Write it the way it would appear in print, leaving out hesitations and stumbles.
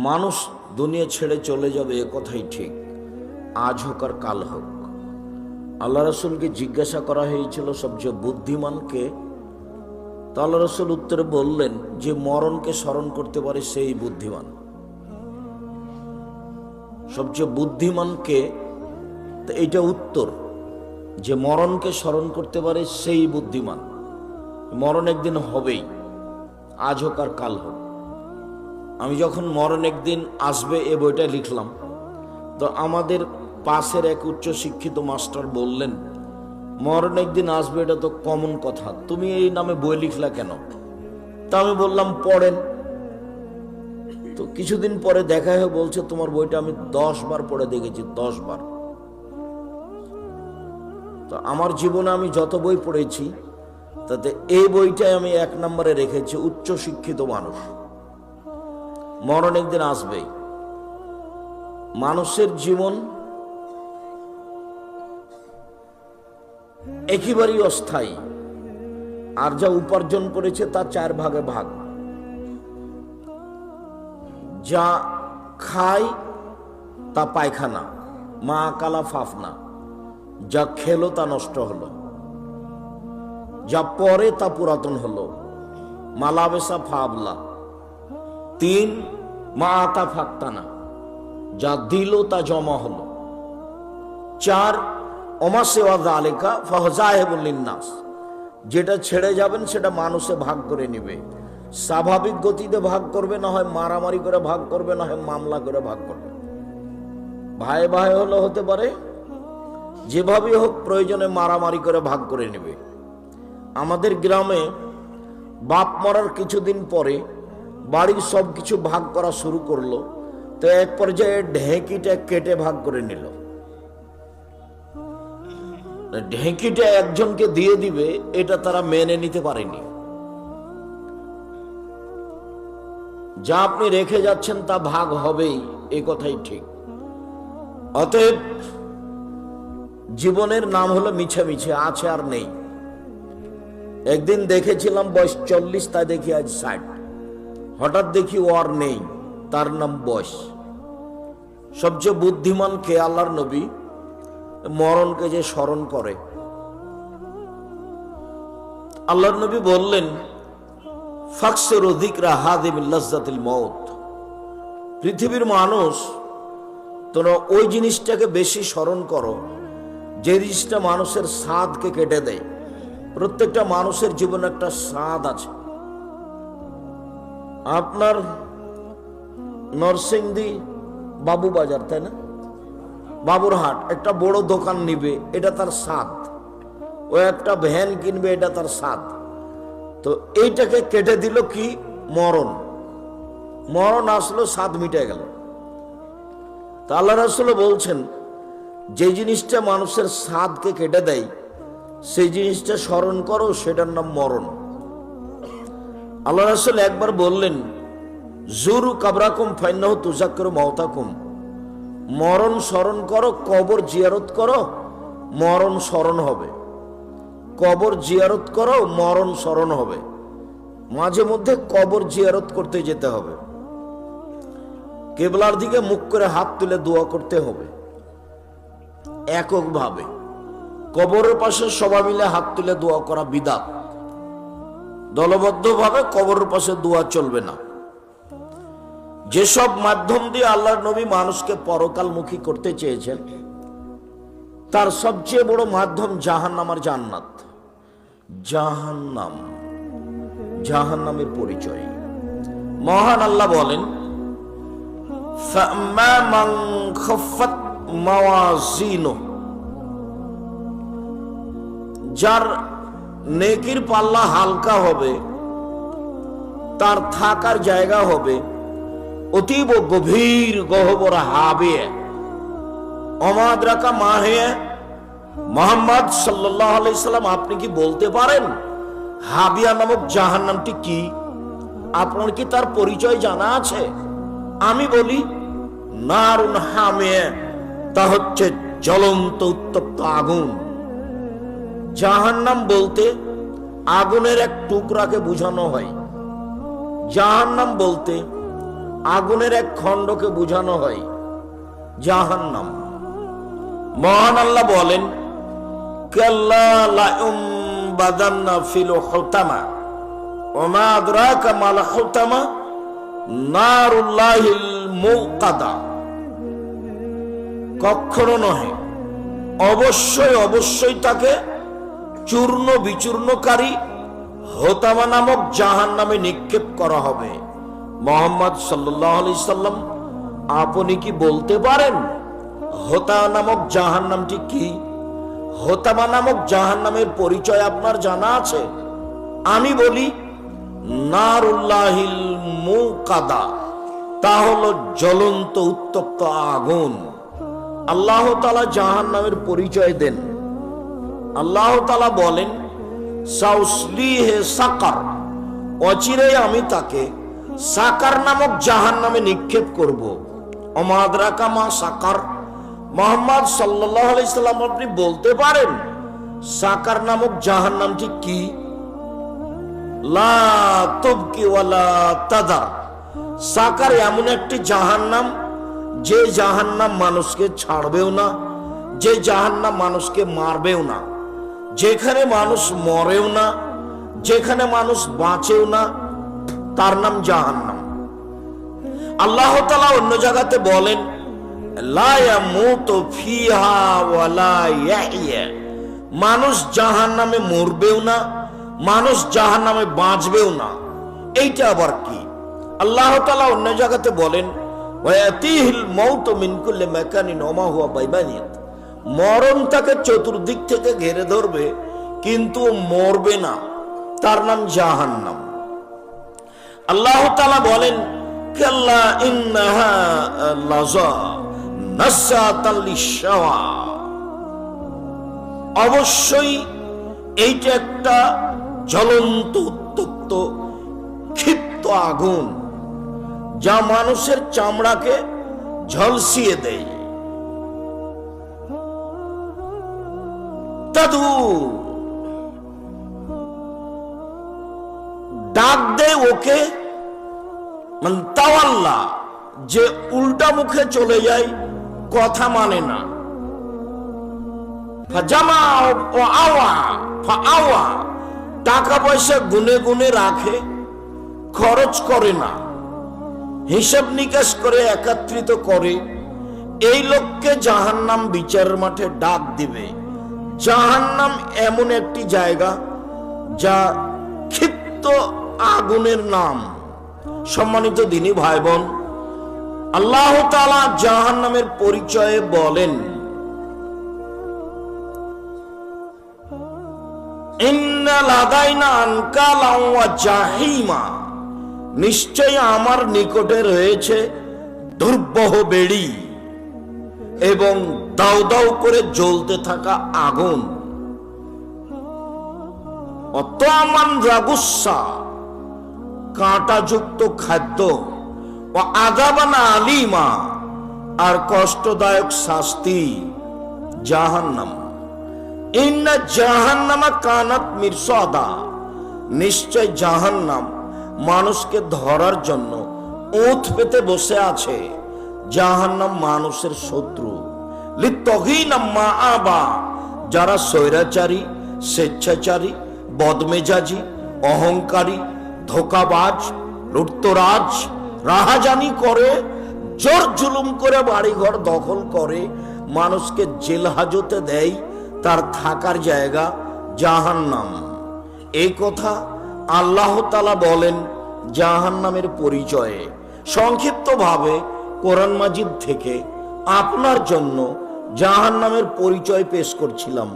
মানুষ দুনিয়া ছেড়ে চলে যাবে এ কথাই ঠিক, আজ হোক আর কাল হোক। আল্লাহ রসুলকে জিজ্ঞাসা করা হয়েছিল সবচেয়ে বুদ্ধিমানকে, তো আল্লাহ রসুল উত্তরে বললেন যে মরণকে স্মরণ করতে পারে সেই বুদ্ধিমান। সবচেয়ে বুদ্ধিমানকে, তো এইটা উত্তর, যে মরণকে স্মরণ করতে পারে সেই বুদ্ধিমান। মরণ একদিন হবেই, আজ হোক আর কাল হোক। আমি যখন মরণ একদিন আসবে এ বইটা লিখলাম, তো আমাদের পাশের এক উচ্চ শিক্ষিত মাস্টার বললেন, মরণ একদিন আসবে এটা তো কমন কথা, তুমি এই নামে বই লিখলা কেন? তা আমি বললাম পড়েন। তো কিছুদিন পরে দেখা হয়ে বলছে, তোমার বইটা আমি 10 বার পড়ে দেখেছি, 10 বার। তো আমার জীবনে আমি যত বই পড়েছি তাতে এই বইটাই আমি 1 নম্বরে রেখেছি, উচ্চ শিক্ষিত মানুষ। মরণ একদিন আসবেই। মানুষের জীবন একেবারেই অস্থায়ী, আর যা উপার্জন করেছে তার 4 ভাগে ভাগ। যা খায় তা পায়খানা, মা কালা ফাফনা। যা খেলো তা নষ্ট হলো, যা পরে তা পুরাতন হলো, মালাবেসা ফাবলা। 3 মা আতা ফাক্তানা, যা দিল তা জমা হলো। 4 ওমা সেওয়া জালেকা ফাহজাহেবুল লিন্নাস, যেটা ছেড়ে যাবেন সেটা মানুষে ভাগ করে নেবে। স্বাভাবিক গতিতে ভাগ করবে, না হয় মারামারি করে ভাগ করবে, না হয় মামলা করে ভাগ করবে। ভাই ভাই হলে হতে পারে, যেভাবে হোক প্রয়োজনে মারামারি করে ভাগ করে নেবে। আমাদের গ্রামে বাপ মরার কিছুদিন পরে বাড়ির সব কিছু ভাগ করা শুরু করলো, তো এক পর্যায়ে ঢেঁকিটা কেটে ভাগ করে নিল। ঢেঁকিটা একজনকে দিয়ে দিবে, এটা তারা মেনে নিতে পারেনি। যা আপনি রেখে যাচ্ছেন তা ভাগ হবেই, এই কথাই ঠিক। অতএব জীবনের নাম হলো মিছে মিছে, আছে আর নেই। একদিন দেখেছিলাম বয়স 40, তা দেখি আজ 60। হঠাৎ দেখি ও আর নেই, তার নাম বয়স। সবচেয়ে বুদ্ধিমান কে? আল্লাহর নবী মরণকে যে স্মরণ করে। আল্লাহর নবী বললেন, ফাকসিরু যিকরা হাদিমিল লাজ্জাতিল মউত। পৃথিবীর মানুষ, তোমরা ওই জিনিসটাকে বেশি স্মরণ করো যে জিনিসটা মানুষের স্বাদকে কেটে দেয়। প্রত্যেকটা মানুষের জীবনে একটা স্বাদ আছে। আপনার নরসিংদী বাবু বাজার, তাই না, বাবুরহাট একটা বড় দোকান নিবে, এটা তার স্বাদ। ও একটা ভ্যান কিনবে, এটা তার স্বাদ। তো এইটাকে কেটে দিল কি? মরণ। মরণ আসলো, স্বাদ মিটে গেল। তা আল্লাহ রাসূল বলছেন, যে জিনিসটা মানুষের স্বাদকে কেটে দেয় সেই জিনিসটা স্মরণ করো, সেটার নাম মরণ। আল্লাহ রাসূল একবার বললেন, জুরু কাবরাকুম ফাইন্নাহু তুযাক্কিরু মাউতাকুম। মরণ স্মরণ করো, কবর জিয়ারত করো, মরণ স্মরণ হবে। কবর জিয়ারত করো, মরণ স্মরণ হবে। মাঝে মধ্যে কবর জিয়ারত করতে যেতে হবে। কিবলার দিকে মুখ করে হাত তুলে দোয়া করতে হবে এককভাবে। কবরের পাশে সবাই মিলে হাত তুলে দোয়া করা বিদআত। দলবদ্ধভাবে কবরের পাশে দোয়া চলবে না। যেসব মাধ্যম দিয়ে আল্লাহর নবী মানুষকে পরকালমুখী করতে চেয়েছেন, তার সবচেয়ে বড় মাধ্যম জাহান্নাম আর জান্নাত। জাহান্নাম, জাহান্নামের পরিচয় মহান আল্লাহ বলেন, ফাম্মা মান খাফফাত মাওয়াজিনুহু, যার নেকির পাল্লা হালকা হবে, তার থাকার জায়গা হবে অতীব গভীর গহ্বর হাবিয়ে। অমাদ্রাকা মাহে মুহাম্মদ সাল্লাল্লাহু আলাইহি সাল্লাম, আপনি কি বলতে পারেন হাবিয়া নামক জাহান্নামটি কি? আপনার কি তার পরিচয় জানা আছে? আমি বলি, নারুন হামিয়ে, তা হচ্ছে জ্বলন্ত উত্তপ্ত আগুন। জাহান্নাম বলতে আগুনের এক টুকরাকে বোঝানো হয়। জাহান্নাম বলতে আগুনের এক খণ্ডকে বোঝানো হয় জাহান্নাম। মহান আল্লাহ বলেন, কাল্লা লা ইউমবাদান্না ফিল হুতামা ওয়া মা আদরাকা মাল হুতামা নারুল্লাহিল মুকাদা। কখনো নহে, অবশ্যই অবশ্যই তাকে চূর্ণ বিচূর্ণকারী হোতামা নামক জাহান্নামে নিক্ষেপ করা হবে। মুহাম্মদ সাল্লাল্লাহু আলাইহি সাল্লাম, আপনি কি বলতে পারেন হোতামা নামক জাহান্নামটি কি? হোতামা নামক জাহান্নামের পরিচয় আপনার জানা আছে? আমি বলি, নারুল্লাহিল মুকাদা, তা হলো জ্বলন্ত উত্তপ্ত আগুন। আল্লাহ তাআলা জাহান্নামের পরিচয় দেন। আল্লাহ তাআলা বলেন, সাউসলিহে সাকার, অচিরেই আমি তাকে সাকার নামক জাহান্নামে নিক্ষেপ করব। ওমা আদরাকা মা সাকার, মুহাম্মদ সাল্লাল্লাহু আলাইহি সাল্লাম, আপনি বলতে পারেন সাকার নামক জাহান্নামটি কি? লা তুবকি ওয়ালা তাদার, সাকার এমন একটি জাহান্নাম যে জাহান্নাম মানুষকে ছাড়বেও না, যে জাহান্নাম মানুষকে মারবেও না, যেখানে মানুষ মরেও না, যেখানে মানুষ বাঁচেও না, তার নাম জাহান্নাম। আল্লাহ তাআলা অন্য জায়গাতে বলেন, লা ইয়ামুতু ফিহা ওয়ালা ইয়াহইয়া, মানুষ জাহান্নামে মরবেও না, মানুষ জাহান্নামে বাঁচবেও না। এইটা আবার কি? আল্লাহ তাআলা অন্য জায়গাতে বলেন, ওয়ায়াতিহিল মাউতু মিন কুল্লি মাকানিন ওয়া মা হুয়া বাইবানিয়াত, মরণ তাকে চতুর্দিক থেকে ঘিরে ধরবে কিন্তু মরবে না, তার নাম জাহান্নাম। আল্লাহ তাআলা বলেন, কাল্লা ইন্নাহা লাযা নাসাতাল লিশাওয়া, অবশ্যই এইটা একটা জ্বলন্ত উত্তপ্ত ক্ষিপ্ত আগুন, যা মানুষের চামড়াকে ঝলসিয়ে দেয়। তাদু, ডাক দেয় ওকে, মান তাওয়াল্লা, যে উল্টা মুখে চলে যায়, কথা মানে না। ফাজামা ও আওয়া, ফাআওয়া, টাকা পয়সা গুনে গুনে রাখে, খরচ করে না, হিসাব নিকাশ করে একত্রিত করে, এই লোককে জাহান্নাম বিচারের মাঠে ডাক দিবে। জাহান্নাম এমন একটি জায়গা যা ক্ষিপ্ত আগুনের নাম। সম্মানিত দিনী ভাই বোন, আল্লাহ তাআলা জাহান্নামের পরিচয়ে বলেন, ইন্না লাদাইনা আনকালা ওয়া জাহিমা, নিশ্চয় আমার নিকটে রয়েছে দুর্বহ বেড়ি এবং দাউ দাউ করে জ্বলতে থাকা আগুন। অতমান রাগুসা, কাঁটাযুক্ত খাদ্য, ও আযাবানা আলিমা, আর কষ্টদায়ক শাস্তি, জাহান্নাম। ইন্না জাহান্নামা কানাত মিরসাদা, নিশ্চয় জাহান্নাম মানুষকে ধরার জন্য ওঁত পেতে বসে আছে। জাহান্নাম মানুষের শত্রু। লিত্তাগিনা মাআবা, যারা স্বৈরাচারী, স্বেচ্ছাচারী, বদমেজাজি, অহংকারী, ধোঁকাবাজ, লুটতরাজ, রাহাজানি করে, জোর জুলুম করে বাড়িঘর দখল করে, মানুষকে জেল হাজতে দেয়, তার থাকার জায়গা জাহান্নাম। এই কথা আল্লাহ তাআলা বলেন জাহান্নামের পরিচয়ে। সংক্ষিপ্তভাবে কোরআন মাজিদ থেকে আপনার জন্য জাহান্নামের পরিচয় পেশ করছিলাম।